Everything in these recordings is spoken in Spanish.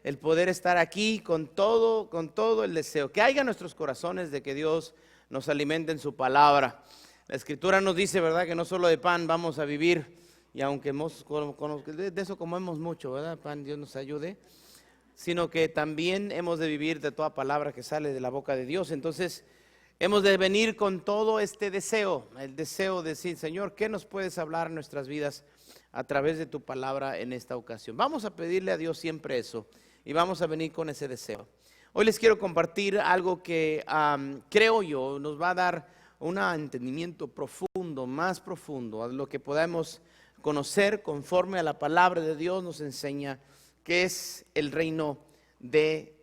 el poder estar aquí con todo el deseo que haya en nuestros corazones de que Dios nos alimente en su palabra. La Escritura nos dice, ¿verdad?, que no solo de pan vamos a vivir, y aunque de eso comemos mucho, ¿verdad? Pan, Dios nos ayude, sino que también hemos de vivir de toda palabra que sale de la boca de Dios. Entonces, hemos de venir con todo este deseo, el deseo de decir, Señor, ¿qué nos puedes hablar en nuestras vidas a través de tu palabra en esta ocasión? Vamos a pedirle a Dios siempre eso y vamos a venir con ese deseo. Hoy les quiero compartir algo que creo yo nos va a dar un entendimiento profundo, más profundo, a lo que podamos conocer conforme a la palabra de Dios nos enseña que es el reino de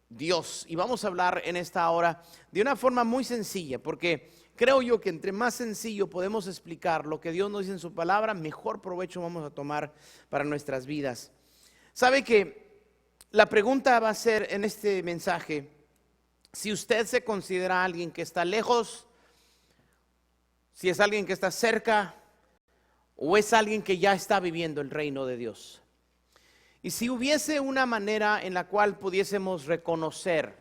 Dios. Y vamos a hablar en esta hora de una forma muy sencilla, porque creo yo que entre más sencillo podemos explicar lo que Dios nos dice en su palabra, mejor provecho vamos a tomar para nuestras vidas. ¿Sabe que la pregunta va a ser en este mensaje, si usted se considera alguien que está lejos, si es alguien que está cerca, o es alguien que ya está viviendo el reino de Dios? Y si hubiese una manera en la cual pudiésemos reconocer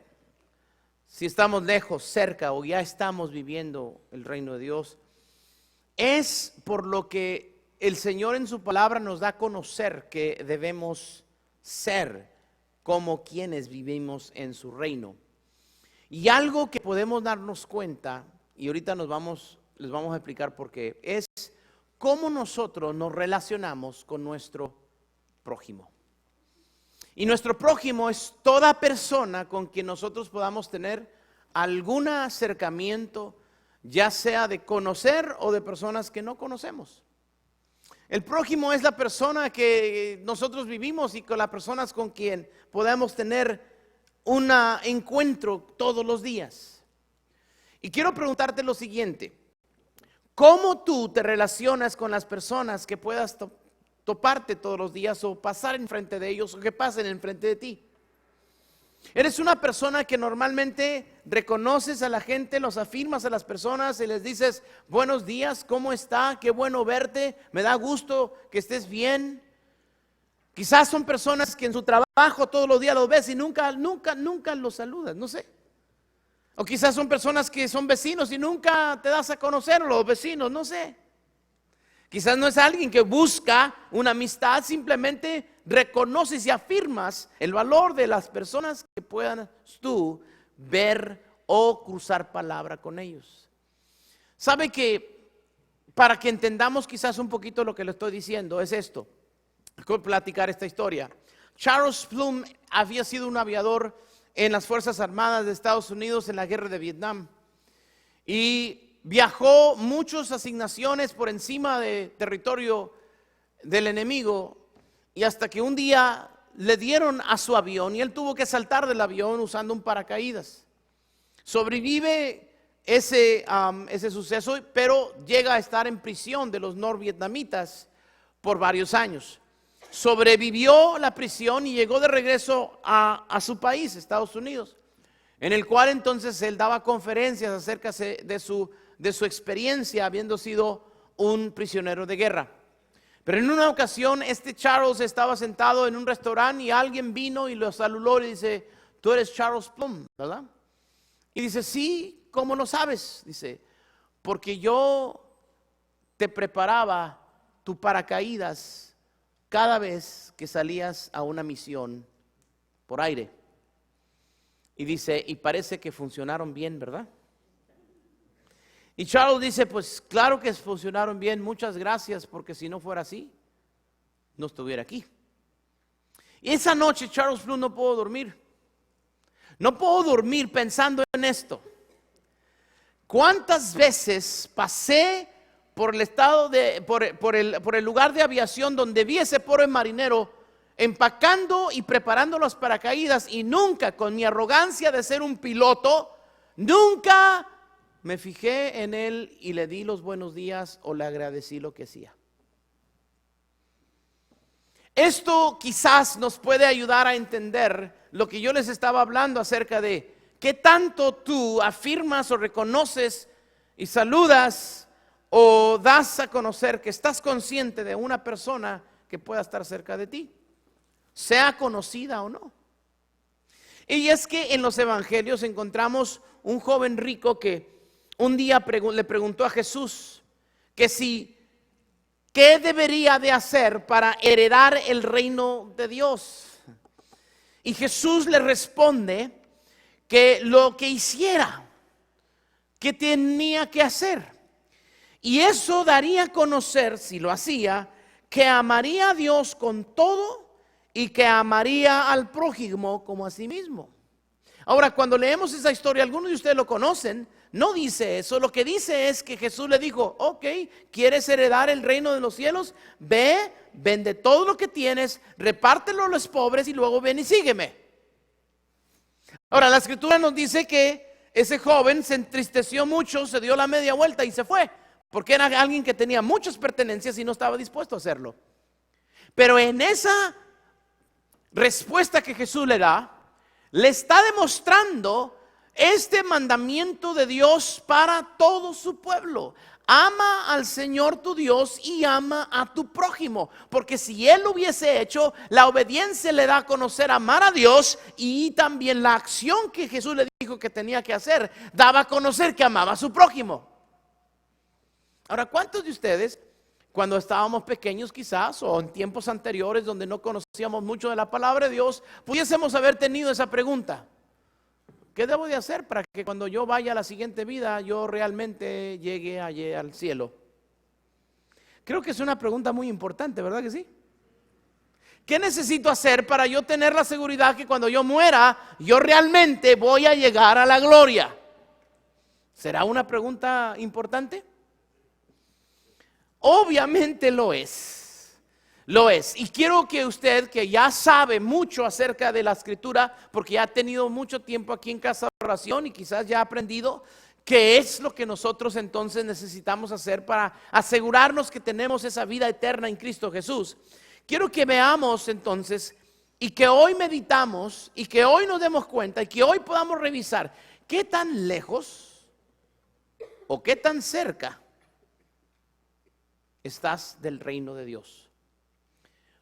si estamos lejos, cerca o ya estamos viviendo el reino de Dios, es por lo que el Señor en su palabra nos da a conocer que debemos ser como quienes vivimos en su reino. Y algo que podemos darnos cuenta, y ahorita les vamos a explicar por qué, es cómo nosotros nos relacionamos con nuestro prójimo. Y nuestro prójimo es toda persona con quien nosotros podamos tener algún acercamiento, ya sea de conocer o de personas que no conocemos. El prójimo es la persona que nosotros vivimos y con las personas con quien podemos tener un encuentro todos los días. Y quiero preguntarte lo siguiente: ¿cómo tú te relacionas con las personas que puedas toparte todos los días o pasar enfrente de ellos o que pasen enfrente de ti? ¿Eres una persona que normalmente reconoces a la gente, los afirmas a las personas y les dices buenos días, ¿cómo está? Qué bueno verte, me da gusto que estés bien? Quizás son personas que en su trabajo todos los días los ves y nunca los saludas, no sé. O quizás son personas que son vecinos y nunca te das a conocer a los vecinos, no sé. Quizás no es alguien que busca una amistad, simplemente reconoces y afirmas el valor de las personas que puedan tú ver o cruzar palabra con ellos. ¿Sabe que para que entendamos quizás un poquito lo que le estoy diciendo es esto? Quiero platicar esta historia. Charles Plum había sido un aviador en las Fuerzas Armadas de Estados Unidos en la guerra de Vietnam y viajó muchas asignaciones por encima de territorio del enemigo, y hasta que un día le dieron a su avión y él tuvo que saltar del avión usando un paracaídas. Sobrevive ese suceso, pero llega a estar en prisión de los norvietnamitas por varios años. Sobrevivió la prisión y llegó de regreso a su país, Estados Unidos, en el cual entonces él daba conferencias acerca de su experiencia habiendo sido un prisionero de guerra. Pero en una ocasión Charles estaba sentado en un restaurante y alguien vino y lo saludó y dice: tú eres Charles Plum, ¿verdad? Y dice: sí, ¿cómo lo sabes? Dice: porque yo te preparaba tu paracaídas cada vez que salías a una misión por aire. Y dice: y parece que funcionaron bien, ¿verdad? Y Charles dice: pues claro que funcionaron bien, muchas gracias, porque si no fuera así, no estuviera aquí. Y esa noche Charles Plum no pudo dormir. No puedo dormir pensando en esto. ¿Cuántas veces pasé por el estado por el lugar de aviación donde vi ese pobre marinero empacando y preparando los paracaídas, y nunca, con mi arrogancia de ser un piloto, nunca me fijé en él y le di los buenos días o le agradecí lo que hacía? Esto quizás nos puede ayudar a entender lo que yo les estaba hablando acerca de qué tanto tú afirmas o reconoces y saludas o das a conocer que estás consciente de una persona que pueda estar cerca de ti. sea conocida o no. Y es que en los evangelios encontramos un joven rico que un día le preguntó a Jesús que qué debería de hacer para heredar el reino de Dios. Y Jesús le responde que lo que hiciera, que tenía que hacer. Y eso daría a conocer, si lo hacía, que amaría a Dios con todo y que amaría al prójimo como a sí mismo. Ahora, cuando leemos esa historia, algunos de ustedes lo conocen, no dice eso. Lo que dice es que Jesús le dijo: ok, ¿quieres heredar el reino de los cielos? Ve, vende todo lo que tienes, repártelo a los pobres y luego ven y sígueme. Ahora, la escritura nos dice que ese joven se entristeció mucho, se dio la media vuelta y se fue, porque era alguien que tenía muchas pertenencias y no estaba dispuesto a hacerlo. Pero en esa respuesta que Jesús le da, le está demostrando este mandamiento de Dios para todo su pueblo: ama al Señor tu Dios y ama a tu prójimo. Porque si él lo hubiese hecho, la obediencia le da a conocer amar a Dios, y también la acción que Jesús le dijo que tenía que hacer daba a conocer que amaba a su prójimo. Ahora, ¿cuántos de ustedes, cuando estábamos pequeños quizás, o en tiempos anteriores donde no conocíamos mucho de la palabra de Dios, pudiésemos haber tenido esa pregunta: ¿qué debo de hacer para que cuando yo vaya a la siguiente vida yo realmente llegue allí al cielo? Creo que es una pregunta muy importante, ¿verdad que sí? ¿Qué necesito hacer para yo tener la seguridad que cuando yo muera yo realmente voy a llegar a la gloria? ¿Será una pregunta importante? Obviamente lo es. Lo es. Y quiero que usted, que ya sabe mucho acerca de la escritura, porque ya ha tenido mucho tiempo aquí en Casa de Oración y quizás ya ha aprendido qué es lo que nosotros entonces necesitamos hacer para asegurarnos que tenemos esa vida eterna en Cristo Jesús. Quiero que veamos entonces, y que hoy meditamos, y que hoy nos demos cuenta, y que hoy podamos revisar qué tan lejos o qué tan cerca estás del reino de Dios.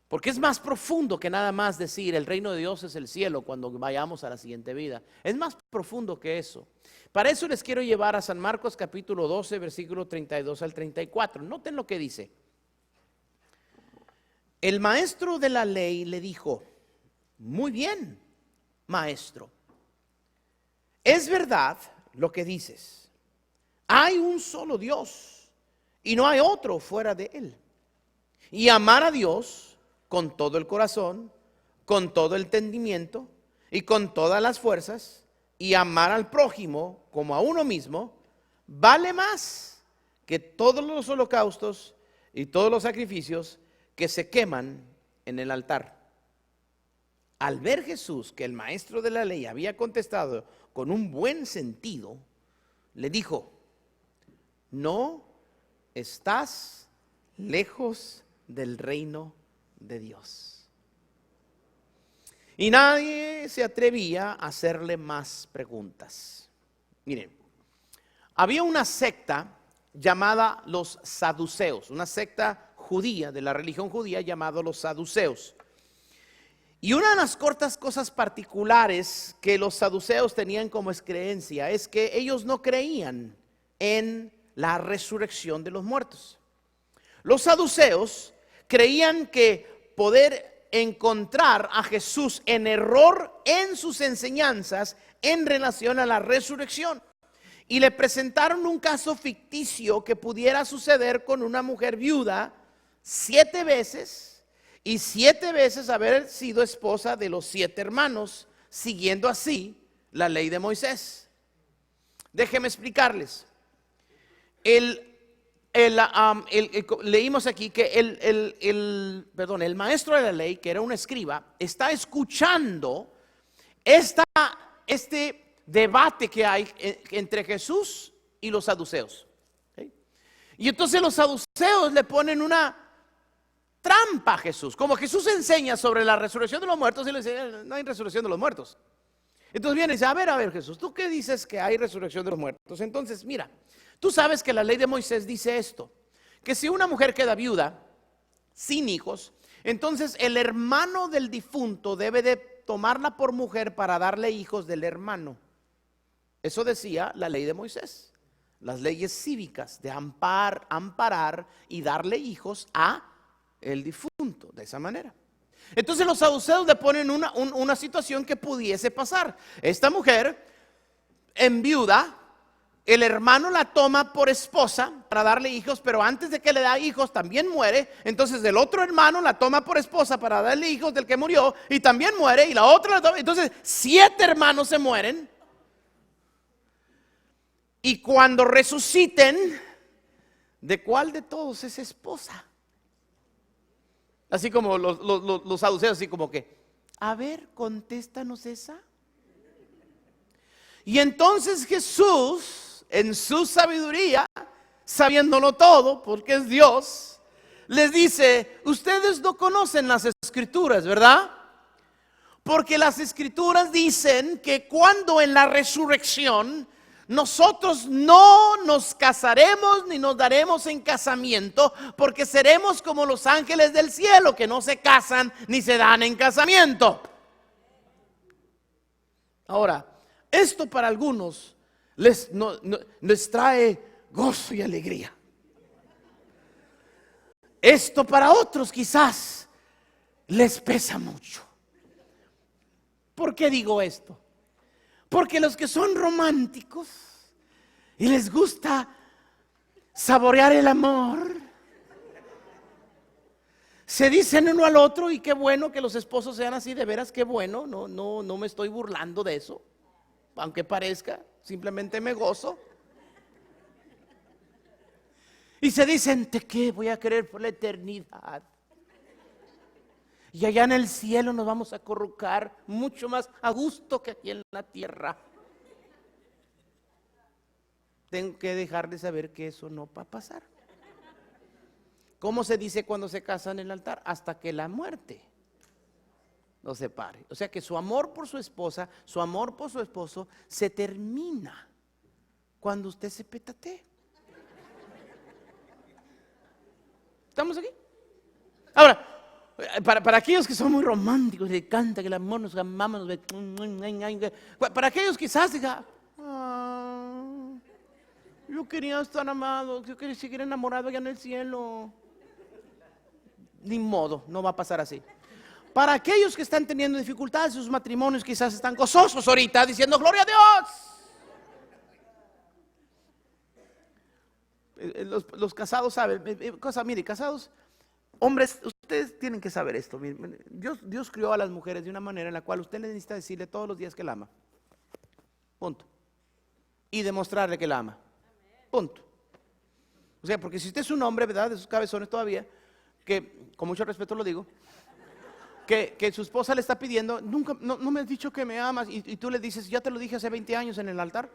Porque es más profundo que nada más decir el reino de Dios es el cielo cuando vayamos a la siguiente vida. Es más profundo que eso. Para eso les quiero llevar a San Marcos capítulo 12, versículo 32 al 34. Noten lo que dice. El maestro de la ley le dijo: muy bien, maestro, es verdad lo que dices. Hay un solo Dios y no hay otro fuera de él. Y amar a Dios con todo el corazón, con todo el entendimiento y con todas las fuerzas, y amar al prójimo como a uno mismo, vale más que todos los holocaustos y todos los sacrificios que se queman en el altar. Al ver Jesús que el maestro de la ley había contestado con un buen sentido, le dijo: no estás lejos del reino de Dios. Y nadie se atrevía a hacerle más preguntas. Miren, había una secta llamada los saduceos, una secta judía, de la religión judía, llamada los saduceos. Y una de las cortas cosas particulares que los saduceos tenían como creencia es que ellos no creían en la resurrección de los muertos. Los saduceos creían que poder encontrar a Jesús en error en sus enseñanzas en relación a la resurrección. Y le presentaron un caso ficticio que pudiera suceder con una mujer viuda 7 veces, y 7 veces haber sido esposa de los 7 hermanos, siguiendo así la ley de Moisés. Déjenme explicarles. Leímos aquí que el maestro de la ley, que era un escriba, está escuchando este debate que hay entre Jesús y los saduceos. ¿Okay? Y entonces los saduceos le ponen una trampa a Jesús. Como Jesús enseña sobre la resurrección de los muertos, y le dice: no hay resurrección de los muertos. Entonces viene y dice: a ver Jesús, ¿tú qué dices que hay resurrección de los muertos? Entonces mira, tú sabes que la ley de Moisés dice esto, que si una mujer queda viuda sin hijos, Entonces el hermano del difunto debe de tomarla por mujer para darle hijos del hermano. Eso decía la ley de Moisés, las leyes cívicas de amparar y darle hijos a el difunto, de esa manera. Entonces los saduceos le ponen una situación que pudiese pasar. Esta mujer enviuda, el hermano la toma por esposa para darle hijos, pero antes de que le da hijos también muere. Entonces el otro hermano la toma por esposa para darle hijos del que murió y también muere, y la otra la toma. Entonces 7 hermanos se mueren. Y cuando resuciten, ¿de cuál de todos es esposa? Así como los saduceos, así como que, a ver, contéstanos esa. Y entonces Jesús, en su sabiduría, sabiéndolo todo, porque es Dios, les dice: ustedes no conocen las escrituras, ¿verdad? Porque las escrituras dicen que cuando en la resurrección nosotros no nos casaremos ni nos daremos en casamiento, porque seremos como los ángeles del cielo, que no se casan ni se dan en casamiento. Ahora, esto para algunos les trae gozo y alegría. Esto para otros quizás les pesa mucho. ¿Por qué digo esto? Porque los que son románticos y les gusta saborear el amor, se dicen uno al otro, y qué bueno que los esposos sean así, de veras, qué bueno, no me estoy burlando de eso, aunque parezca, simplemente me gozo. Y se dicen: te qué voy a querer por la eternidad. Y allá en el cielo nos vamos a acurrucar mucho más a gusto que aquí en la tierra. Tengo que dejar de saber que eso no va a pasar. ¿Cómo se dice cuando se casan en el altar? Hasta que la muerte los separe. O sea que su amor por su esposa, su amor por su esposo, se termina cuando usted se petatee. ¿Estamos aquí? Ahora, para aquellos que son muy románticos, les canta que el amor nos amamos, para aquellos quizás diga: yo quería estar amado, yo quería seguir enamorado allá en el cielo. Ni modo, no va a pasar así. Para aquellos que están teniendo dificultades en sus matrimonios, quizás están gozosos ahorita diciendo: gloria a Dios. Los casados saben, mire, casados, hombres, ustedes tienen que saber esto. Dios crió a las mujeres de una manera en la cual usted necesita decirle todos los días que la ama. Punto. Y demostrarle que la ama. Punto. O sea, porque si usted es un hombre, ¿verdad?, de esos cabezones todavía, que con mucho respeto lo digo, que su esposa le está pidiendo: nunca, no me has dicho que me amas, y tú le dices: ya te lo dije hace 20 años en el altar.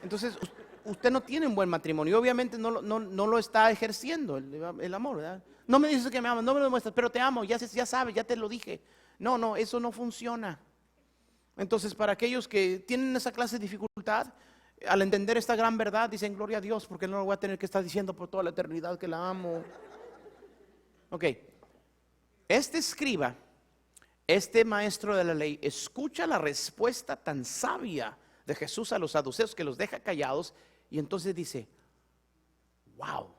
Entonces usted no tiene un buen matrimonio, y obviamente no lo está ejerciendo el amor, ¿verdad? No me dices que me amas, no me lo demuestras, pero te amo, ya sabes, ya te lo dije. No, eso no funciona. Entonces, para aquellos que tienen esa clase de dificultad, al entender esta gran verdad, dicen: gloria a Dios, porque no lo voy a tener que estar diciendo por toda la eternidad que la amo. Ok, este escriba, este maestro de la ley, escucha la respuesta tan sabia de Jesús a los saduceos, que los deja callados, y entonces dice: wow,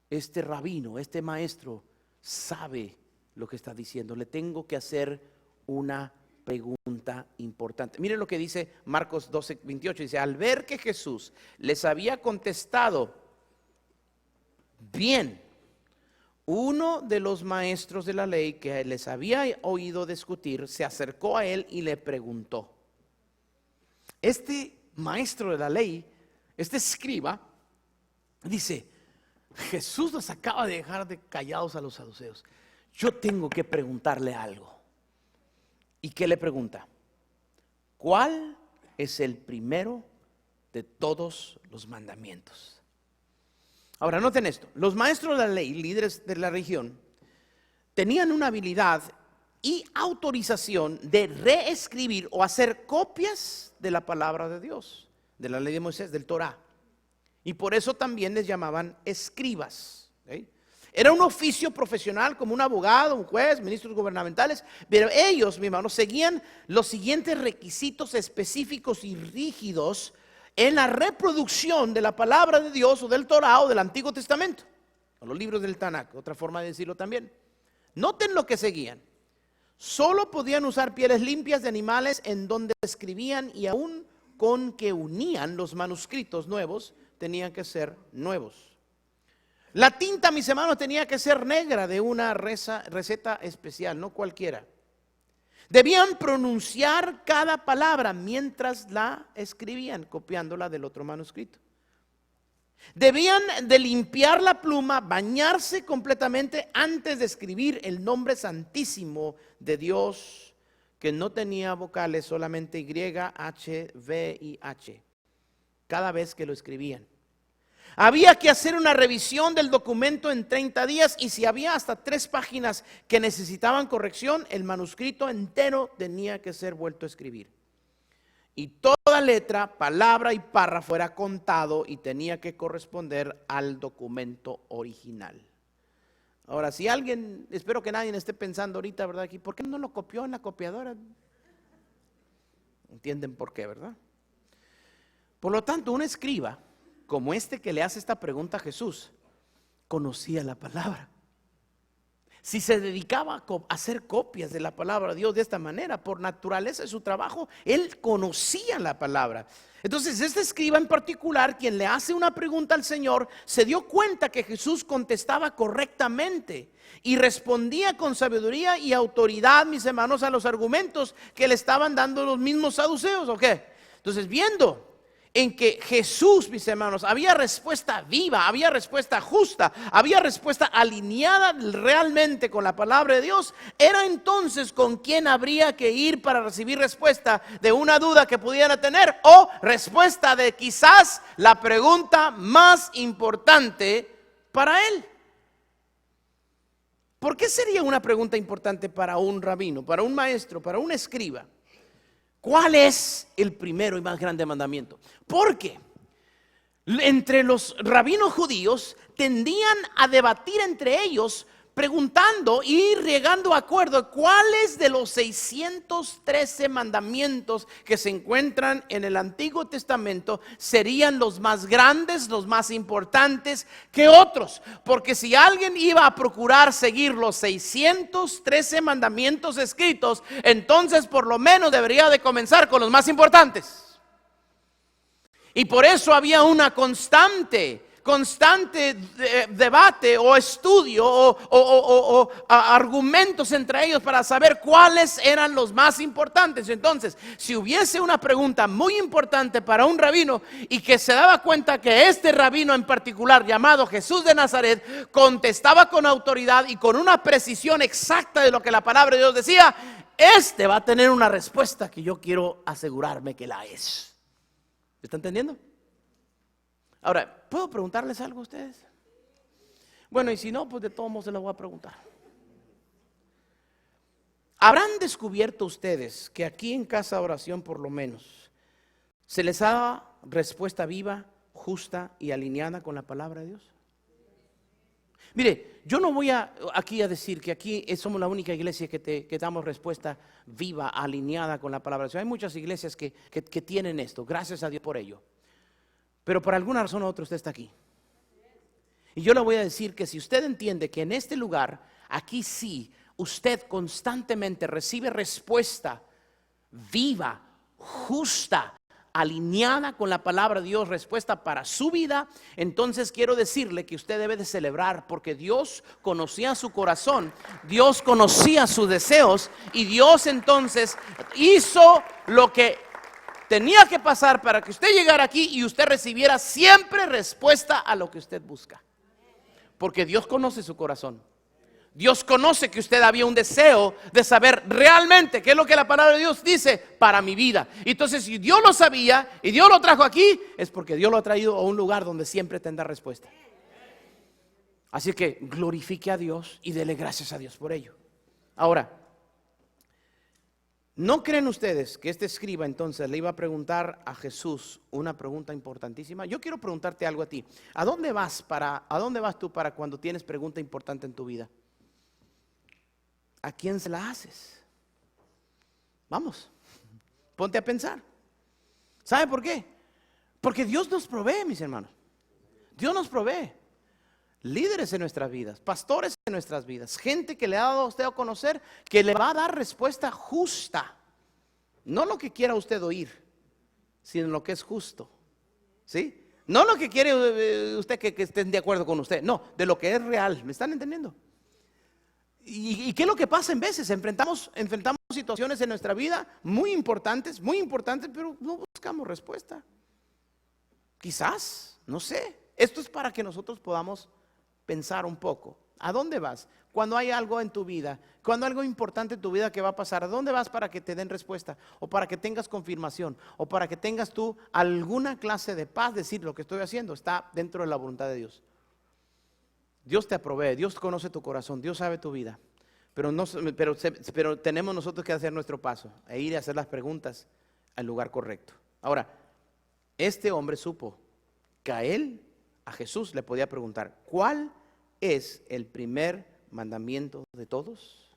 este rabino, este maestro sabe lo que está diciendo. Le tengo que hacer una pregunta importante. Miren lo que dice Marcos 12:28. Dice: al ver que Jesús les había contestado bien, uno de los maestros de la ley que les había oído discutir se acercó a él y le preguntó. Este maestro de la ley, este escriba, dice: Jesús nos acaba de dejar de callados a los saduceos, yo tengo que preguntarle algo. ¿Y qué le pregunta? ¿Cuál es el primero de todos los mandamientos? Ahora, noten esto: los maestros de la ley, líderes de la región, tenían una habilidad y autorización de reescribir o hacer copias de la palabra de Dios, de la ley de Moisés, del Torá. Y por eso también les llamaban escribas. ¿Okay? Era un oficio profesional como un abogado, un juez, ministros gubernamentales, pero ellos, mi hermano, seguían los siguientes requisitos específicos y rígidos en la reproducción de la palabra de Dios o del Torah o del Antiguo Testamento, o los libros del Tanakh, otra forma de decirlo también. Noten lo que seguían. Solo podían usar pieles limpias de animales en donde escribían, y aún con que unían los manuscritos nuevos, tenían que ser nuevos. La tinta, mis hermanos, tenía que ser negra, de una receta especial, no cualquiera. Debían pronunciar cada palabra mientras la escribían, copiándola del otro manuscrito. Debían de limpiar la pluma, bañarse completamente antes de escribir el nombre santísimo de Dios, que no tenía vocales, solamente Y, H, V y H, cada vez que lo escribían. Había que hacer una revisión del documento en 30 días, y si había hasta 3 páginas que necesitaban corrección, el manuscrito entero tenía que ser vuelto a escribir. Y toda letra, palabra y párrafo era contado y tenía que corresponder al documento original. Ahora, si alguien, espero que nadie esté pensando ahorita, ¿verdad? Aquí, ¿por qué no lo copió en la copiadora? ¿Entienden por qué, verdad? Por lo tanto, un escriba como este que le hace esta pregunta a Jesús, conocía la palabra. Si se dedicaba a hacer copias de la palabra de Dios de esta manera, por naturaleza de su trabajo, él conocía la palabra. Entonces, este escriba en particular, quien le hace una pregunta al Señor, se dio cuenta que Jesús contestaba correctamente y respondía con sabiduría y autoridad, mis hermanos, a los argumentos que le estaban dando los mismos saduceos, ¿o qué? Entonces, viendo en que Jesús, mis hermanos, había respuesta viva, había respuesta justa, había respuesta alineada realmente con la palabra de Dios, era entonces con quien habría que ir para recibir respuesta de una duda que pudieran tener, o respuesta de quizás la pregunta más importante para él. ¿Por qué sería una pregunta importante para un rabino, para un maestro, para un escriba? ¿Cuál es el primero y más grande mandamiento? Porque entre los rabinos judíos tendían a debatir entre ellos, preguntando y llegando a acuerdo cuáles de los 613 mandamientos que se encuentran en el Antiguo Testamento serían los más grandes, los más importantes que otros. Porque si alguien iba a procurar seguir los 613 mandamientos escritos, entonces por lo menos debería de comenzar con los más importantes. Y por eso había una constante debate o estudio o argumentos entre ellos para saber cuáles eran los más importantes. Entonces, si hubiese una pregunta muy importante para un rabino y que se daba cuenta que este rabino en particular, llamado Jesús de Nazaret, contestaba con autoridad y con una precisión exacta de lo que la palabra de Dios decía, este va a tener una respuesta que yo quiero asegurarme que la es. ¿Me está entendiendo? Ahora, ¿puedo preguntarles algo a ustedes? Bueno, y si no, pues de todos modos se lo voy a preguntar. ¿Habrán descubierto ustedes que aquí en Casa de Oración, por lo menos, se les da respuesta viva, justa y alineada con la palabra de Dios? Mire, yo no voy aquí a decir que aquí somos la única iglesia que damos respuesta viva, alineada con la palabra de Dios. Hay muchas iglesias que tienen esto, gracias a Dios por ello. Pero por alguna razón u otra usted está aquí. Y yo le voy a decir que si usted entiende que en este lugar, aquí sí, usted constantemente recibe respuesta viva, justa, alineada con la palabra de Dios, respuesta para su vida, entonces quiero decirle que usted debe de celebrar, porque Dios conocía su corazón, Dios conocía sus deseos, y Dios entonces hizo lo que tenía que pasar para que usted llegara aquí y usted recibiera siempre respuesta a lo que usted busca. Porque Dios conoce su corazón. Dios conoce que usted había un deseo de saber realmente qué es lo que la palabra de Dios dice para mi vida. Entonces, si Dios lo sabía y Dios lo trajo aquí, es porque Dios lo ha traído a un lugar donde siempre tendrá respuesta. Así que glorifique a Dios y dele gracias a Dios por ello. Ahora, ¿No creen ustedes que este escriba entonces le iba a preguntar a Jesús una pregunta importantísima? Yo quiero preguntarte algo a ti. ¿A dónde vas tú para cuando tienes pregunta importante en tu vida? ¿A quién se la haces? Vamos, ponte a pensar. ¿Sabe por qué? Porque Dios nos provee, mis hermanos. Dios nos provee líderes en nuestras vidas, pastores en nuestras vidas, gente que le ha dado a usted a conocer, que le va a dar respuesta justa. No lo que quiera usted oír, sino lo que es justo. ¿Sí? No lo que quiere usted que estén de acuerdo con usted. No, de lo que es real. ¿Me están entendiendo? ¿Y qué es lo que pasa en veces? Enfrentamos situaciones en nuestra vida muy importantes, pero no buscamos respuesta. Quizás, no sé. Esto es para que nosotros podamos pensar un poco. ¿A dónde vas? Cuando hay algo en tu vida, cuando algo importante en tu vida que va a pasar, ¿a dónde vas para que te den respuesta? O para que tengas confirmación, o para que tengas tú alguna clase de paz, decir lo que estoy haciendo está dentro de la voluntad de Dios. Dios te provee, Dios conoce tu corazón, Dios sabe tu vida, pero tenemos nosotros que hacer nuestro paso, e ir a hacer las preguntas al lugar correcto. Ahora, este hombre supo que a Jesús le podía preguntar, ¿cuál es el primer mandamiento de todos?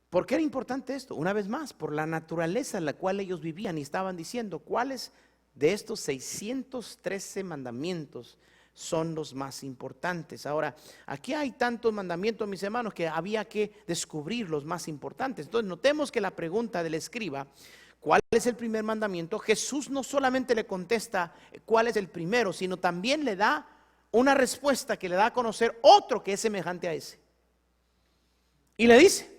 ¿Por qué era importante esto? Una vez más, por la naturaleza en la cual ellos vivían y estaban diciendo, ¿cuáles de estos 613 mandamientos son los más importantes? Ahora, aquí hay tantos mandamientos, mis hermanos, que había que descubrir los más importantes. Entonces, notemos que la pregunta del escriba, ¿cuál es el primer mandamiento? Jesús no solamente le contesta cuál es el primero, sino también le da una respuesta que le da a conocer otro que es semejante a ese. Y le dice,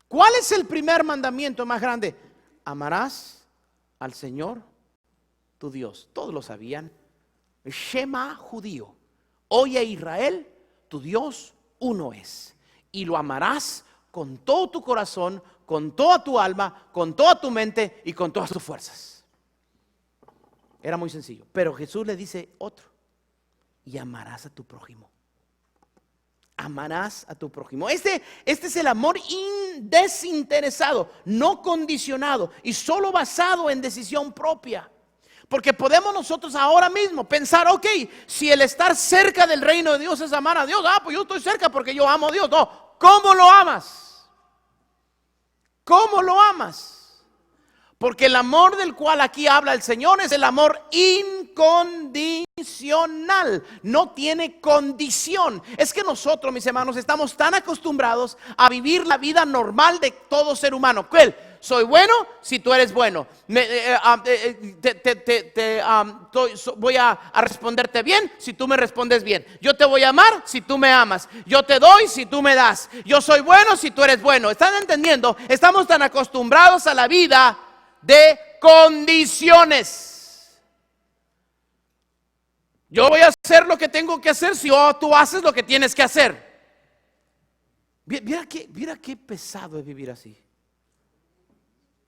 ¿cuál es el primer mandamiento más grande? Amarás al Señor tu Dios. Todos lo sabían. Shema judío. Oye Israel, tu Dios uno es. Y lo amarás con todo tu corazón, con toda tu alma, con toda tu mente y con todas tus fuerzas. Era muy sencillo. Pero Jesús le dice otro. Y amarás a tu prójimo. Amarás a tu prójimo. Este es el amor desinteresado, no condicionado y solo basado en decisión propia. Porque podemos nosotros ahora mismo pensar, ok, si el estar cerca del reino de Dios es amar a Dios, pues yo estoy cerca porque yo amo a Dios. No, ¿cómo lo amas? ¿Cómo lo amas? Porque el amor del cual aquí habla el Señor es el amor incondicional, no tiene condición. Es que nosotros, mis hermanos, estamos tan acostumbrados a vivir la vida normal de todo ser humano. ¿Cuál? Soy bueno si tú eres bueno. Voy a responderte bien si tú me respondes bien. Yo te voy a amar si tú me amas. Yo te doy si tú me das. Yo soy bueno si tú eres bueno. ¿Están entendiendo? Estamos tan acostumbrados a la vida de condiciones. Yo voy a hacer lo que tengo que hacer si tú haces lo que tienes que hacer. Mira qué pesado es vivir así.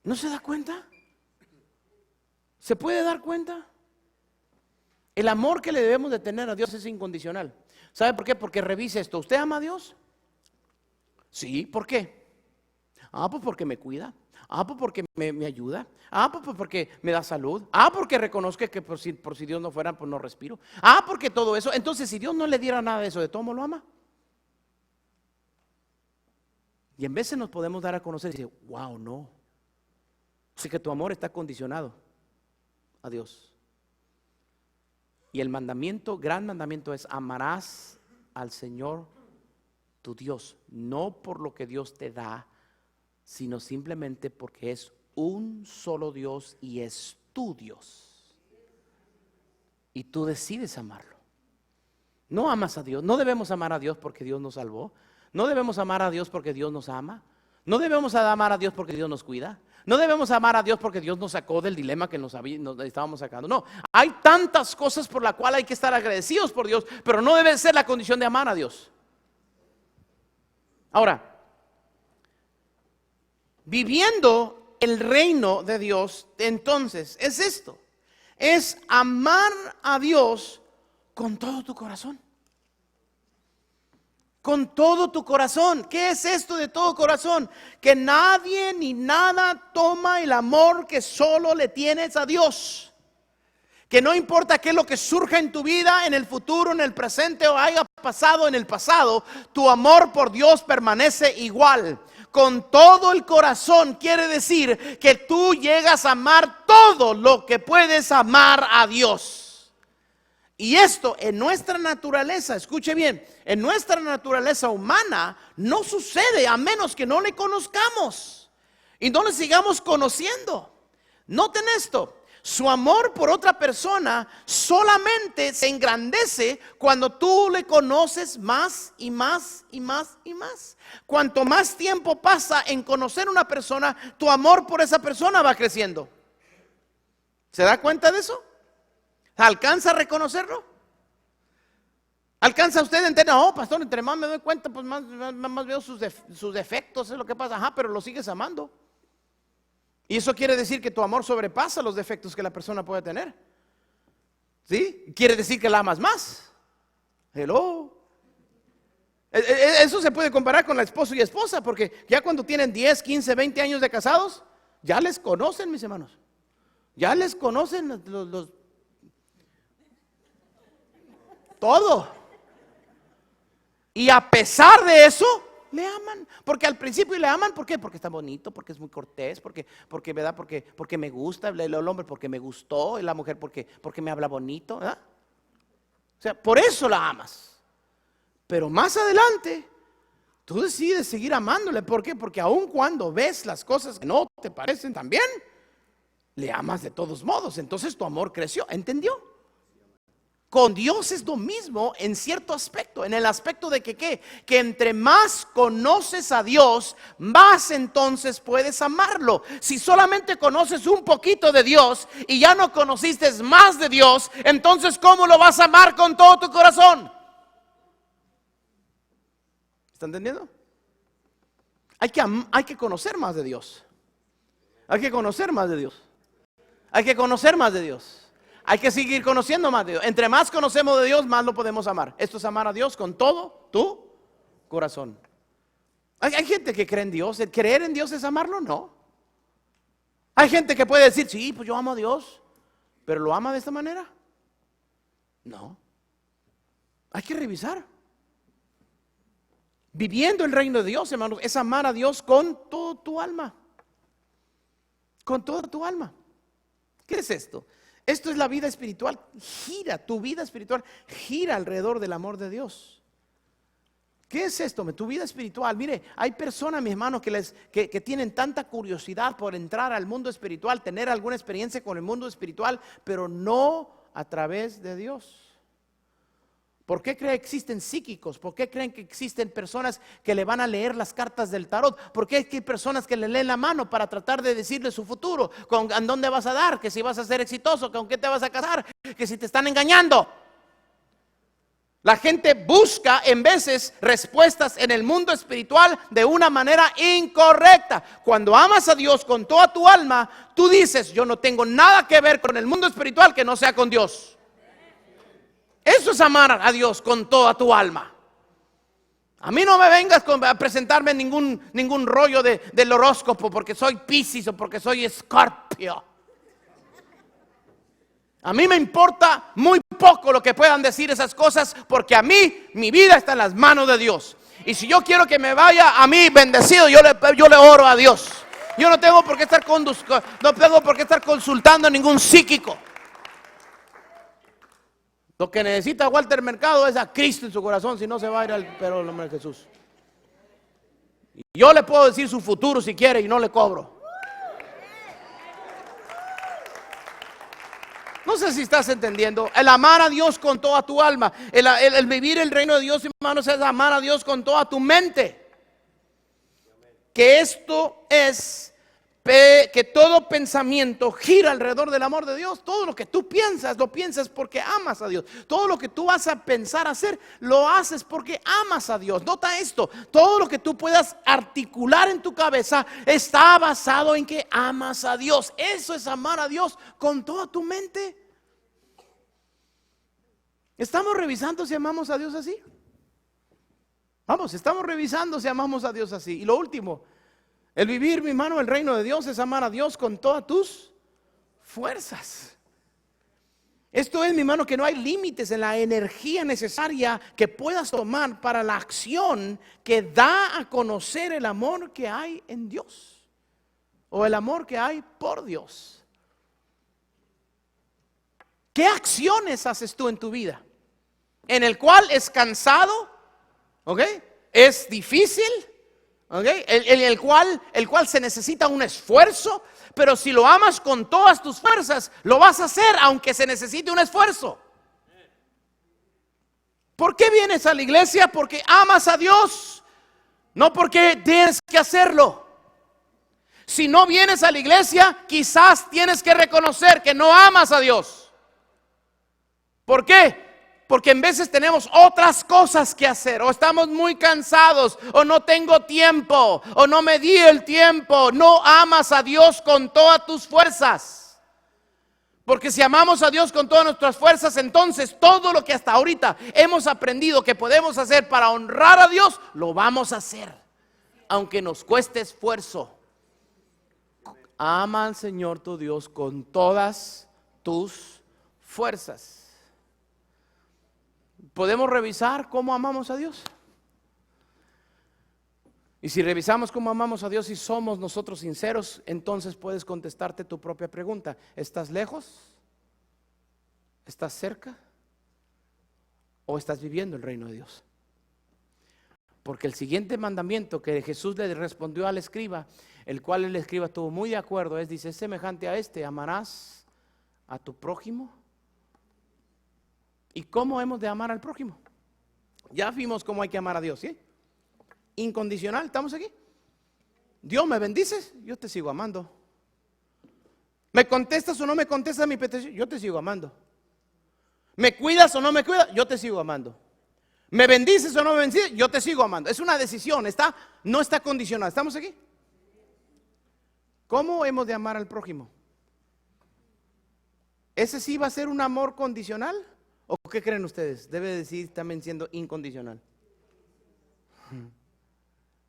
¿No se da cuenta? ¿Se puede dar cuenta? El amor que le debemos de tener a Dios es incondicional. ¿Sabe por qué? Porque revise esto. ¿Usted ama a Dios? Sí, ¿por qué? Pues porque me cuida. Pues porque me ayuda. Pues porque me da salud. Porque reconozca que por si Dios no fuera, pues no respiro. Porque todo eso. Entonces, si Dios no le diera nada de eso, ¿de todo modo lo ama? Y en veces nos podemos dar a conocer y decir, wow, no. Así que tu amor está condicionado a Dios. Y el mandamiento, gran mandamiento es amarás al Señor tu Dios, no por lo que Dios te da, sino simplemente porque es un solo Dios y es tu Dios. Y tú decides amarlo. No amas a Dios, no debemos amar a Dios porque Dios nos salvó, no debemos amar a Dios porque Dios nos ama, no debemos amar a Dios porque Dios nos cuida. No debemos amar a Dios porque Dios nos sacó del dilema que nos estábamos sacando. No, hay tantas cosas por las cuales hay que estar agradecidos por Dios, pero no debe ser la condición de amar a Dios. Ahora, viviendo el reino de Dios, entonces es esto: es amar a Dios con todo tu corazón. Con todo tu corazón. ¿Qué es esto de todo corazón? Que nadie ni nada toma el amor que solo le tienes a Dios. Que no importa qué es lo que surja en tu vida, en el futuro, en el presente o haya pasado en el pasado, tu amor por Dios permanece igual. Con todo el corazón quiere decir que tú llegas a amar todo lo que puedes amar a Dios. Y esto en nuestra naturaleza, escuche bien, en nuestra naturaleza humana no sucede a menos que no le conozcamos y no le sigamos conociendo. Noten esto, su amor por otra persona solamente se engrandece cuando tú le conoces más y más y más y más. Cuanto más tiempo pasa en conocer una persona, tu amor por esa persona va creciendo. ¿Se da cuenta de eso? ¿Alcanza a reconocerlo? ¿Alcanza usted a entender? No, pastor, entre más me doy cuenta, pues más veo sus defectos, es lo que pasa. Ajá, pero lo sigues amando. Y eso quiere decir que tu amor sobrepasa los defectos que la persona puede tener. ¿Sí? Quiere decir que la amas más. Hello. Eso se puede comparar con la esposo y esposa, porque ya cuando tienen 10, 15, 20 años de casados, ya les conocen, mis hermanos. Ya les conocen todo. Y a pesar de eso, le aman. Porque al principio le aman, ¿por qué? Porque está bonito, porque es muy cortés, porque ¿verdad? Porque me gusta, el hombre porque me gustó, y la mujer porque me habla bonito, ¿verdad? O sea, por eso la amas. Pero más adelante, tú decides seguir amándole. ¿Por qué? Porque aun cuando ves las cosas que no te parecen tan bien, le amas de todos modos. Entonces tu amor creció, ¿entendió? Con Dios es lo mismo en cierto aspecto, en el aspecto de que ¿qué? Que entre más conoces a Dios, más entonces puedes amarlo. Si solamente conoces un poquito de Dios y ya no conociste más de Dios, entonces ¿cómo lo vas a amar con todo tu corazón? ¿Está entendiendo? Hay que conocer más de Dios. Hay que conocer más de Dios. Hay que conocer más de Dios. Hay que seguir conociendo más de Dios. Entre más conocemos de Dios, más lo podemos amar. Esto es amar a Dios con todo tu corazón. Hay gente que cree en Dios. ¿El creer en Dios es amarlo? No. Hay gente que puede decir, sí, pues yo amo a Dios, pero ¿lo ama de esta manera? No. Hay que revisar. Viviendo el reino de Dios, hermanos, es amar a Dios con todo tu alma. Con toda tu alma. ¿Qué es esto? Esto es la vida espiritual. Tu vida espiritual gira alrededor del amor de Dios. ¿Qué es esto? Tu vida espiritual. Mire, hay personas, mis hermanos, que tienen tanta curiosidad por entrar al mundo espiritual, tener alguna experiencia con el mundo espiritual, pero no a través de Dios. ¿Por qué creen que existen psíquicos? ¿Por qué creen que existen personas que le van a leer las cartas del tarot? ¿Por qué hay personas que le leen la mano para tratar de decirle su futuro? ¿Con dónde vas a dar? Que si vas a ser exitoso, con qué te vas a casar, que si te están engañando. La gente busca en veces respuestas en el mundo espiritual de una manera incorrecta. Cuando amas a Dios con toda tu alma, tú dices, yo no tengo nada que ver con el mundo espiritual que no sea con Dios. Eso es amar a Dios con toda tu alma. A mí no me vengas a presentarme ningún rollo del horóscopo porque soy Piscis o porque soy Escorpio. A mí me importa muy poco lo que puedan decir esas cosas, porque a mí mi vida está en las manos de Dios. Y si yo quiero que me vaya a mí bendecido, yo le oro a Dios. Yo no tengo por qué estar consultando a ningún psíquico. Lo que necesita Walter Mercado es a Cristo en su corazón, si no se va a ir al pero el nombre de Jesús. Y yo le puedo decir su futuro si quiere y no le cobro. No sé si estás entendiendo. El amar a Dios con toda tu alma, el vivir el reino de Dios, hermanos, es amar a Dios con toda tu mente. Que esto es que todo pensamiento gira alrededor del amor de Dios. Todo lo que tú piensas, lo piensas porque amas a Dios. Todo lo que tú vas a pensar hacer, lo haces porque amas a Dios. Nota esto, todo lo que tú puedas articular en tu cabeza está basado en que amas a Dios. Eso es amar a Dios con toda tu mente. ¿Estamos revisando si amamos a Dios así? Vamos, estamos revisando si amamos a Dios así. Y lo último, el vivir, mi hermano, el reino de Dios es amar a Dios con todas tus fuerzas. Esto es, mi hermano, que no hay límites en la energía necesaria que puedas tomar para la acción que da a conocer el amor que hay en Dios, o el amor que hay por Dios. ¿Qué acciones haces tú en tu vida? En el cual es cansado, ¿ok? Es difícil, ¿ok? El cual se necesita un esfuerzo, pero si lo amas con todas tus fuerzas, lo vas a hacer aunque se necesite un esfuerzo. ¿Por qué vienes a la iglesia? Porque amas a Dios, no porque tienes que hacerlo. Si no vienes a la iglesia, quizás tienes que reconocer que no amas a Dios. ¿Por qué? Porque en veces tenemos otras cosas que hacer, o estamos muy cansados, o no tengo tiempo, o no me di el tiempo. No amas a Dios con todas tus fuerzas. Porque si amamos a Dios con todas nuestras fuerzas, entonces todo lo que hasta ahorita hemos aprendido que podemos hacer para honrar a Dios, lo vamos a hacer, aunque nos cueste esfuerzo. Ama al Señor tu Dios con todas tus fuerzas. ¿Podemos revisar cómo amamos a Dios? Y si revisamos cómo amamos a Dios y somos nosotros sinceros, entonces puedes contestarte tu propia pregunta. ¿Estás lejos? ¿Estás cerca? ¿O estás viviendo el reino de Dios? Porque el siguiente mandamiento que Jesús le respondió al escriba, el cual el escriba estuvo muy de acuerdo, dice, es semejante a este: amarás a tu prójimo. ¿Y cómo hemos de amar al prójimo? Ya vimos cómo hay que amar a Dios, ¿sí? Incondicional, ¿estamos aquí? Dios, me bendices, yo te sigo amando. ¿Me contestas o no me contestas mi petición? Yo te sigo amando. ¿Me cuidas o no me cuidas? Yo te sigo amando. ¿Me bendices o no me bendices? Yo te sigo amando. Es una decisión, no está condicionada. ¿Estamos aquí? ¿Cómo hemos de amar al prójimo? ¿Ese sí va a ser un amor condicional? ¿O qué creen ustedes? Debe decir también siendo incondicional.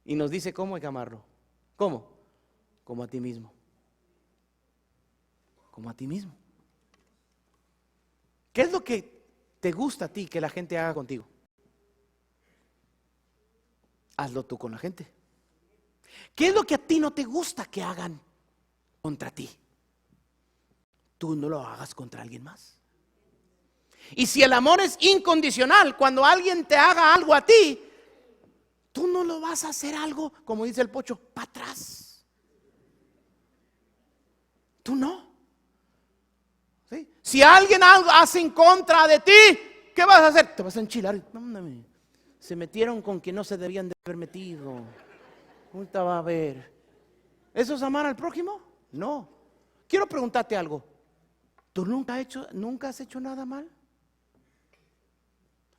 Y nos dice cómo hay que amarlo. ¿Cómo? Como a ti mismo. Como a ti mismo. ¿Qué es lo que te gusta a ti que la gente haga contigo? Hazlo tú con la gente. ¿Qué es lo que a ti no te gusta que hagan contra ti? Tú no lo hagas contra alguien más. Y si el amor es incondicional, cuando alguien te haga algo a ti, tú no lo vas a hacer algo, como dice el Pocho, para atrás. Tú no. ¿Sí? Si alguien algo hace en contra de ti, ¿qué vas a hacer? Te vas a enchilar. Se metieron con que no se debían de haber metido. Ahorita va a ver. ¿Eso es amar al prójimo? No. Quiero preguntarte algo. ¿Tú nunca has hecho nada mal?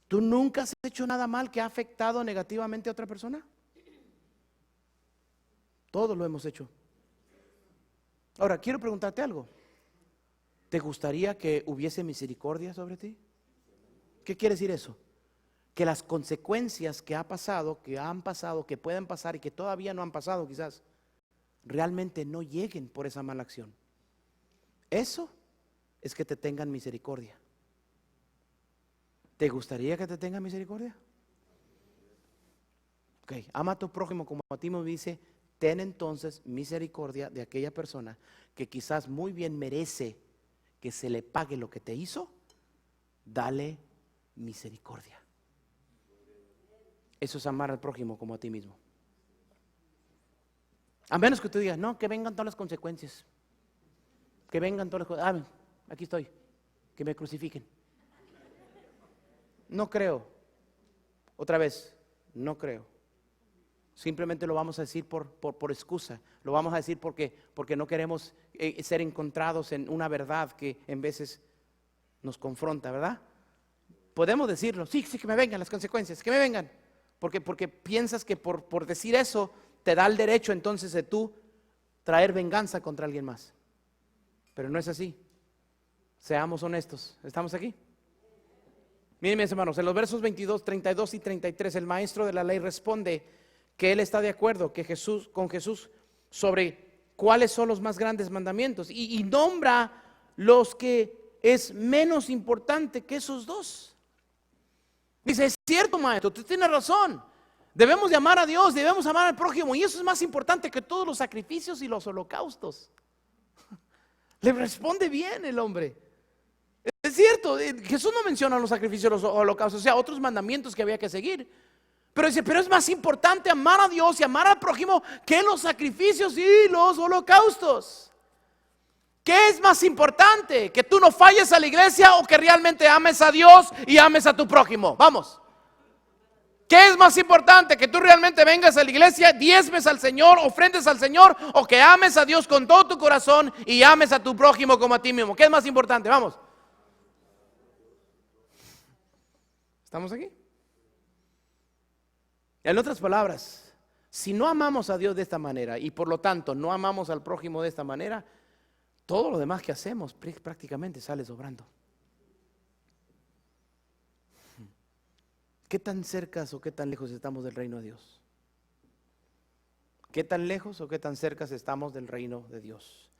¿Tú nunca has hecho nada mal que ha afectado negativamente a otra persona? Todos lo hemos hecho. Ahora, quiero preguntarte algo. ¿Te gustaría que hubiese misericordia sobre ti? ¿Qué quiere decir eso? Que las consecuencias que ha pasado, que han pasado, que pueden pasar y que todavía no han pasado quizás, realmente no lleguen por esa mala acción. Eso es que te tengan misericordia. ¿Te gustaría que te tengan misericordia? Ok, ama a tu prójimo como a ti mismo. Dice, ten entonces misericordia de aquella persona que quizás muy bien merece que se le pague lo que te hizo. Dale misericordia. Eso es amar al prójimo como a ti mismo. A menos que tú digas, no, que vengan todas las consecuencias. Que vengan todas las cosas. Aquí estoy. Que me crucifiquen. No creo. Otra vez, no creo. Simplemente lo vamos a decir por excusa. Lo vamos a decir porque no queremos ser encontrados en una verdad que en veces nos confronta, ¿verdad? Podemos decirlo, sí, que me vengan las consecuencias, que me vengan. Porque piensas que por decir eso te da el derecho entonces de tú traer venganza contra alguien más. Pero no es así. Seamos honestos. ¿Estamos aquí? Miren, mis hermanos, en los versos 22, 32 y 33, el maestro de la ley responde que él está de acuerdo con Jesús sobre cuáles son los más grandes mandamientos y nombra los que es menos importante que esos dos. Dice, es cierto, maestro, tú tienes razón. Debemos de amar a Dios, debemos amar al prójimo, y eso es más importante que todos los sacrificios y los holocaustos. Le responde bien el hombre. Es cierto, Jesús no menciona los sacrificios y los holocaustos, o sea, otros mandamientos que había que seguir. Pero dice, pero es más importante amar a Dios y amar al prójimo que los sacrificios y los holocaustos. ¿Qué es más importante? ¿Que tú no falles a la iglesia o que realmente ames a Dios y ames a tu prójimo? Vamos. ¿Qué es más importante? ¿Que tú realmente vengas a la iglesia, diezmes al Señor, ofrendes al Señor, o que ames a Dios con todo tu corazón y ames a tu prójimo como a ti mismo? ¿Qué es más importante? Vamos. ¿Estamos aquí? En otras palabras, si no amamos a Dios de esta manera y por lo tanto no amamos al prójimo de esta manera, todo lo demás que hacemos prácticamente sale sobrando. ¿Qué tan cerca o qué tan lejos estamos del reino de Dios? ¿Qué tan lejos o qué tan cerca estamos del reino de Dios?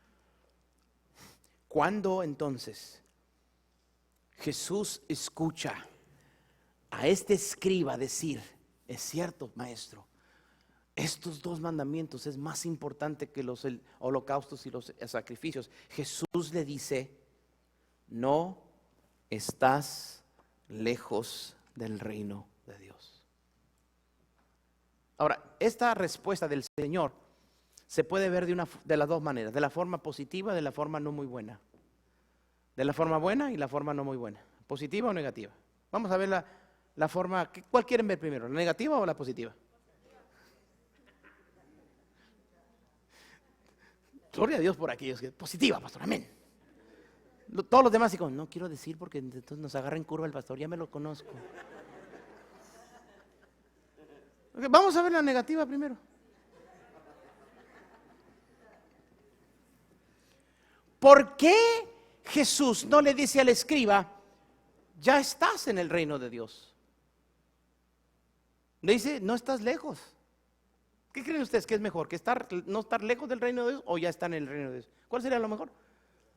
¿Cuándo entonces Jesús escucha a este escriba decir, es cierto, maestro, estos dos mandamientos es más importante que los holocaustos y los sacrificios? Jesús le dice, no estás lejos del reino de Dios. Ahora, esta respuesta del Señor se puede ver de las dos maneras, de la forma positiva, de la forma no muy buena. De la forma buena y la forma no muy buena. ¿Positiva o negativa? Vamos a ver la forma, ¿cuál quieren ver primero? ¿La negativa o la positiva? Gloria a Dios por aquellos que positiva, pastor, amén. Todos los demás dicen, no quiero decir porque entonces nos agarra en curva el pastor, ya me lo conozco. Okay, vamos a ver la negativa primero. ¿Por qué Jesús no le dice al escriba, ya estás en el reino de Dios? Le dice, no estás lejos. ¿Qué creen ustedes que es mejor? ¿Que no estar lejos del reino de Dios o ya estar en el reino de Dios? ¿Cuál sería lo mejor?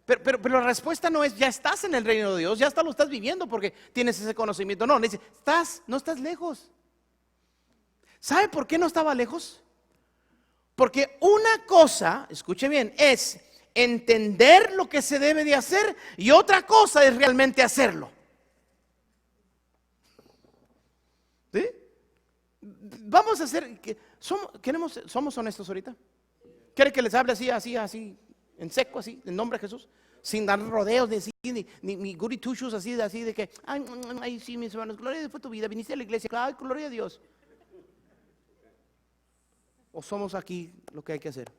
Pero la respuesta no es ya estás en el reino de Dios, ya lo estás viviendo porque tienes ese conocimiento. No, le dice, no estás lejos. ¿Sabe por qué no estaba lejos? Porque una cosa, escuche bien, es entender lo que se debe de hacer y otra cosa es realmente hacerlo. ¿Sí? Vamos a hacer, ¿somos honestos ahorita? ¿Quiere que les hable así, en seco, así, en nombre de Jesús? Sin dar rodeos, ni goody two shoes, así de que, ay, sí, mis hermanos, gloria a Dios fue tu vida, viniste a la iglesia, ay, gloria a Dios. ¿O somos aquí lo que hay que hacer?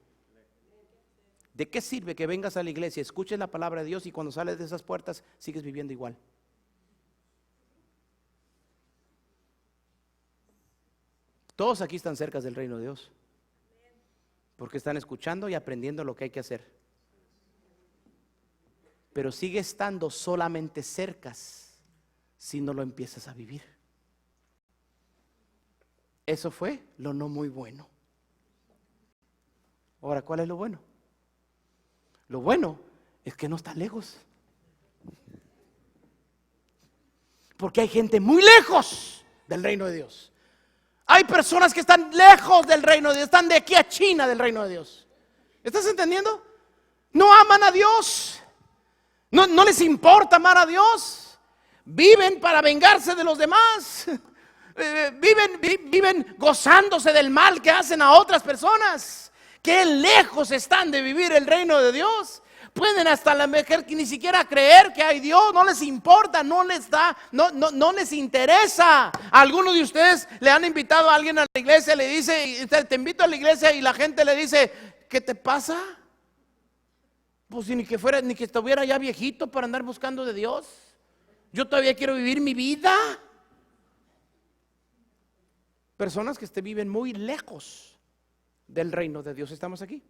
¿De qué sirve que vengas a la iglesia, escuches la palabra de Dios y cuando sales de esas puertas sigues viviendo igual? Todos aquí están cerca del reino de Dios, porque están escuchando y aprendiendo lo que hay que hacer. Pero sigue estando solamente cercas si no lo empiezas a vivir. Eso fue lo no muy bueno. Ahora, ¿cuál es lo bueno? Lo bueno es que no está lejos. Porque hay gente muy lejos del reino de Dios. Hay personas que están lejos del reino de Dios, están de aquí a China del reino de Dios. ¿Estás entendiendo? No aman a Dios. No les importa amar a Dios. Viven para vengarse de los demás. Viven gozándose del mal que hacen a otras personas. Qué lejos están de vivir el reino de Dios. Pueden hasta la mejor que ni siquiera creer que hay Dios, no les importa, no les interesa. Algunos de ustedes le han invitado a alguien a la iglesia, le dice, te invito a la iglesia y la gente le dice, ¿qué te pasa? Pues ni que estuviera ya viejito para andar buscando de Dios. Yo todavía quiero vivir mi vida. Personas que viven muy lejos del reino de Dios. ¿Estamos aquí?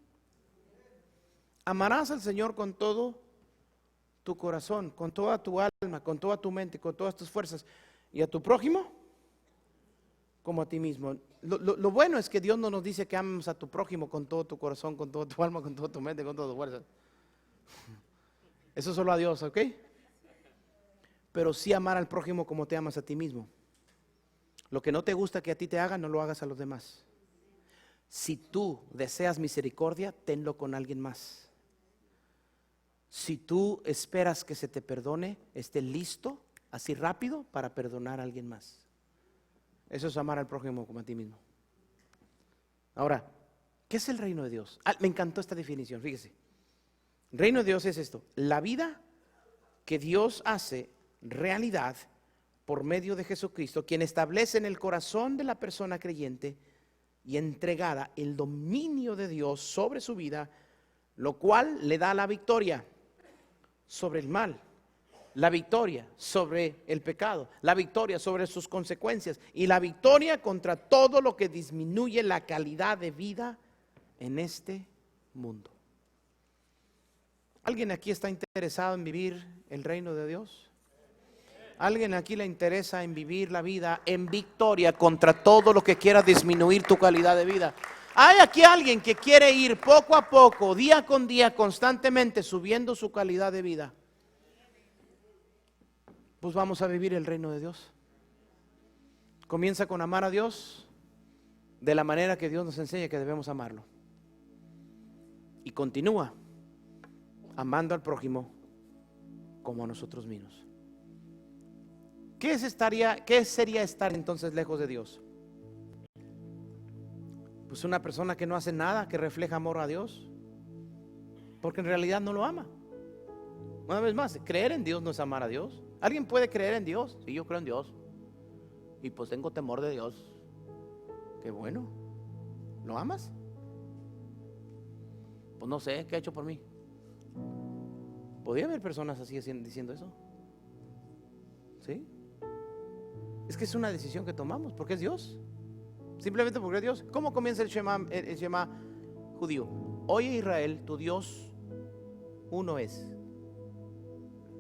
Amarás al Señor con todo tu corazón, con toda tu alma, con toda tu mente, con todas tus fuerzas. y a tu prójimo como a ti mismo. Lo bueno es que Dios no nos dice que amemos a tu prójimo con todo tu corazón, con toda tu alma, con toda tu mente, con toda tu fuerza. Eso solo a Dios, ¿ok? Pero sí amar al prójimo como te amas a ti mismo. Lo que no te gusta que a ti te hagan, no lo hagas a los demás. Si tú deseas misericordia, tenlo con alguien más. Si tú esperas que se te perdone, esté listo, así rápido, para perdonar a alguien más. Eso es amar al prójimo como a ti mismo. Ahora, ¿qué es el reino de Dios? Me encantó esta definición, fíjese. El reino de Dios es esto: la vida que Dios hace realidad por medio de Jesucristo, quien establece en el corazón de la persona creyente y entregada el dominio de Dios sobre su vida, lo cual le da la victoria sobre el mal, la victoria sobre el pecado, la victoria sobre sus consecuencias y la victoria contra todo lo que disminuye la calidad de vida en este mundo. ¿Alguien aquí está interesado en vivir el reino de Dios? ¿Alguien aquí le interesa en vivir la vida en victoria contra todo lo que quiera disminuir tu calidad de vida? ¿Hay aquí alguien que quiere ir poco a poco, día con día, constantemente subiendo su calidad de vida? Pues vamos a vivir el reino de Dios. Comienza con amar a Dios de la manera que Dios nos enseña que debemos amarlo. Y continúa amando al prójimo como a nosotros mismos. ¿Qué sería estar entonces lejos de Dios? Pues una persona que no hace nada que refleja amor a Dios, porque en realidad no lo ama. Una vez más, creer en Dios no es amar a Dios. ¿Alguien puede creer en Dios? Sí, yo creo en Dios. Y pues tengo temor de Dios. Qué bueno. ¿Lo amas? Pues no sé, ¿qué ha hecho por mí? ¿Podría haber personas así diciendo eso? ¿Sí? Es que es una decisión que tomamos, porque es Dios. Simplemente porque es Dios. ¿Cómo comienza el Shema judío? Oye Israel, tu Dios uno es,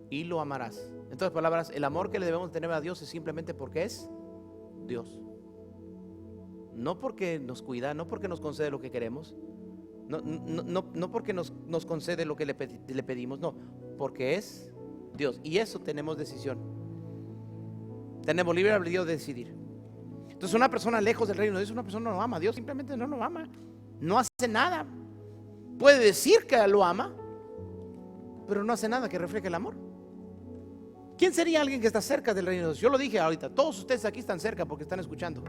y lo amarás. En otras palabras, el amor que le debemos tener a Dios es simplemente porque es Dios. No porque nos cuida, no porque nos concede lo que queremos, no porque nos concede lo que le pedimos, no, porque es Dios. Y eso tenemos decisión. Tenemos libre albedrío de decidir. Entonces una persona lejos del reino de Dios, una persona no ama a Dios, simplemente no lo ama. No hace nada. Puede decir que lo ama, pero no hace nada que refleje el amor. ¿Quién sería alguien que está cerca del reino de Dios? Yo lo dije ahorita, todos ustedes aquí están cerca porque están escuchando.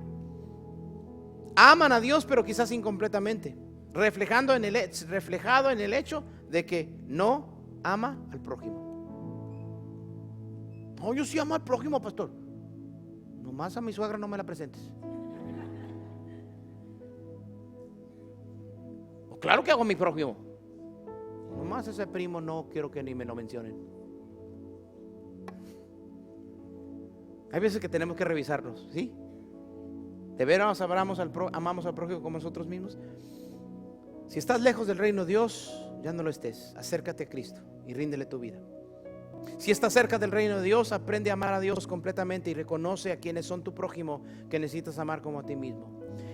Aman a Dios, pero quizás incompletamente, reflejado en el hecho de que no ama al prójimo. No, yo sí amo al prójimo, pastor. Nomás a mi suegra no me la presentes. Claro que hago a mi prójimo. Nomás ese primo no quiero que ni me lo mencionen. Hay veces que tenemos que revisarnos, ¿sí? ¿De veras amamos al prójimo como nosotros mismos? Si estás lejos del reino de Dios, ya no lo estés. Acércate a Cristo y ríndele tu vida. Si estás cerca del reino de Dios, aprende a amar a Dios completamente y reconoce a quienes son tu prójimo que necesitas amar como a ti mismo.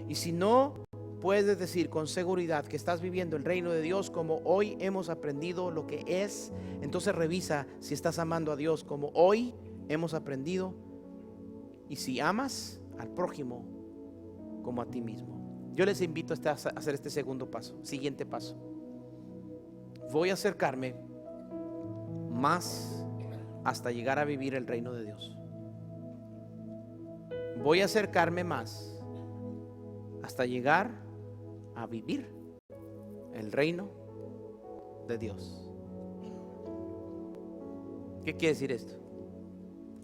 Y si no puedes decir con seguridad que estás viviendo el reino de Dios como hoy hemos aprendido lo que es, entonces revisa si estás amando a Dios como hoy hemos aprendido y si amas al prójimo como a ti mismo. Yo les invito a hacer este siguiente paso. Voy a acercarme más hasta llegar a vivir el reino de Dios. Voy a acercarme más hasta llegar a vivir el reino de Dios. ¿Qué quiere decir esto?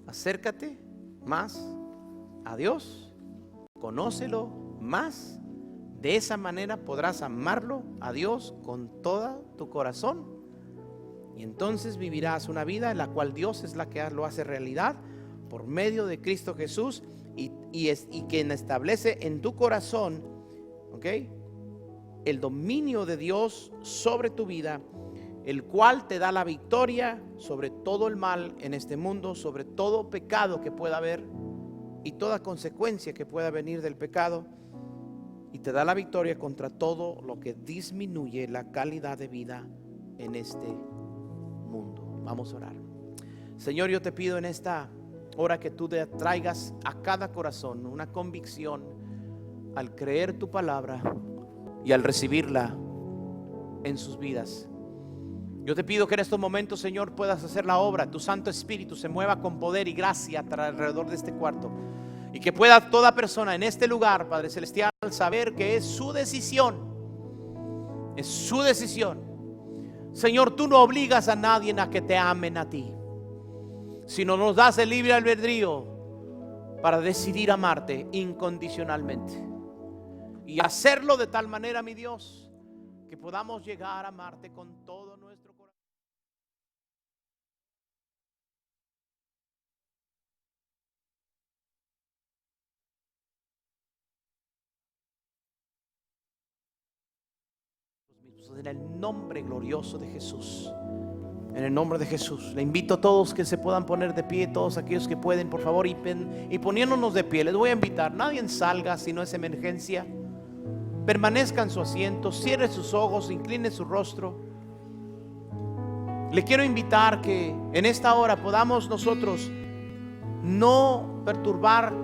Acércate más a Dios, conócelo más. De esa manera podrás amarlo a Dios con todo tu corazón. Y entonces vivirás una vida en la cual Dios es la que lo hace realidad por medio de Cristo Jesús y quien establece en tu corazón, ¿ok?, el dominio de Dios sobre tu vida, el cual te da la victoria sobre todo el mal en este mundo, sobre todo pecado que pueda haber, y toda consecuencia que pueda venir del pecado, y te da la victoria contra todo lo que disminuye la calidad de vida en este mundo. Vamos a orar. Señor, yo te pido en esta hora que tú te traigas a cada corazón una convicción al creer tu palabra y al recibirla en sus vidas. Yo te pido que en estos momentos, Señor, puedas hacer la obra. Tu Santo Espíritu se mueva con poder y gracia alrededor de este cuarto, y que pueda toda persona en este lugar, Padre Celestial, saber que es su decisión. Es su decisión. Señor, tú no obligas a nadie a que te amen a ti, sino nos das el libre albedrío para decidir amarte incondicionalmente y hacerlo de tal manera, mi Dios, que podamos llegar a amarte con todo nuestro corazón. En el nombre glorioso de Jesús. En el nombre de Jesús. Le invito a todos que se puedan poner de pie, todos aquellos que pueden, por favor, y poniéndonos de pie. Les voy a invitar, nadie salga si no es emergencia. Permanezca en su asiento, cierre sus ojos, incline su rostro. Le quiero invitar que en esta hora podamos nosotros no perturbar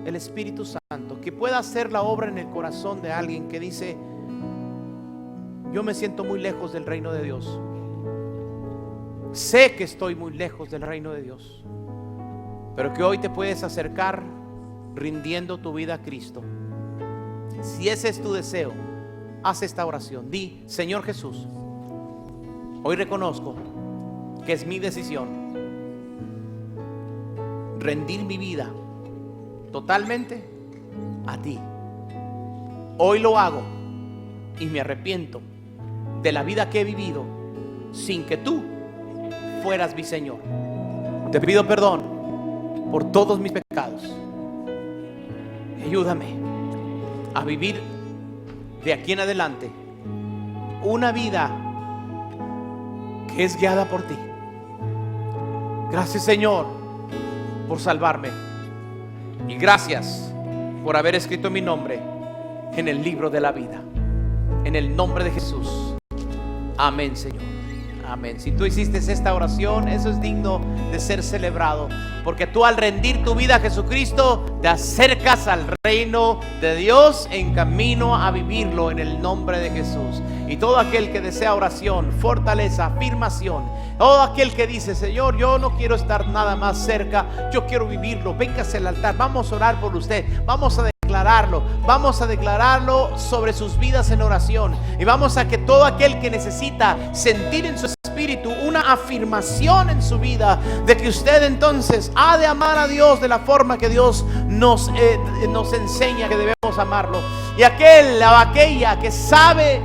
el Espíritu Santo, que pueda hacer la obra en el corazón de alguien que dice: yo me siento muy lejos del reino de Dios. Sé que estoy muy lejos del reino de Dios, pero que hoy te puedes acercar rindiendo tu vida a Cristo. Si ese es tu deseo, haz esta oración. Di: Señor Jesús, hoy reconozco que es mi decisión rendir mi vida totalmente a ti. Hoy lo hago y me arrepiento de la vida que he vivido sin que tú fueras mi Señor. Te pido perdón por todos mis pecados. Ayúdame a vivir de aquí en adelante una vida que es guiada por ti. Gracias, Señor, por salvarme, y gracias por haber escrito mi nombre en el libro de la vida. En el nombre de Jesús. Amén, Señor. Amén. Si tú hiciste esta oración, eso es digno de ser celebrado, porque tú, al rendir tu vida a Jesucristo, te acercas al reino de Dios en camino a vivirlo en el nombre de Jesús. Y todo aquel que desea oración, fortaleza, afirmación, todo aquel que dice: Señor, yo no quiero estar nada más cerca, yo quiero vivirlo, véngase al altar, vamos a orar por usted, vamos a declararlo sobre sus vidas en oración. Y vamos a que todo aquel que necesita sentir en su espíritu una afirmación en su vida de que usted entonces ha de amar a Dios de la forma que Dios nos enseña que debemos amarlo. Y aquel o aquella que sabe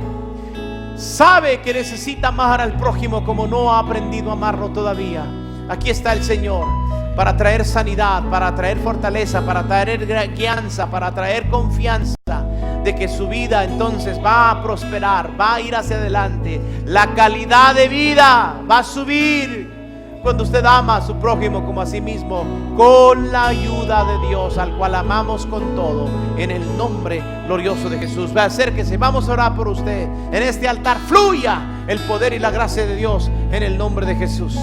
que necesita amar al prójimo como no ha aprendido a amarlo todavía, aquí está el Señor para traer sanidad, para traer fortaleza, para traer guianza, para traer confianza de que su vida entonces va a prosperar, va a ir hacia adelante. La calidad de vida va a subir cuando usted ama a su prójimo como a sí mismo, con la ayuda de Dios, al cual amamos con todo, en el nombre glorioso de Jesús. Acérquese, vamos a orar por usted. En este altar fluya el poder y la gracia de Dios en el nombre de Jesús.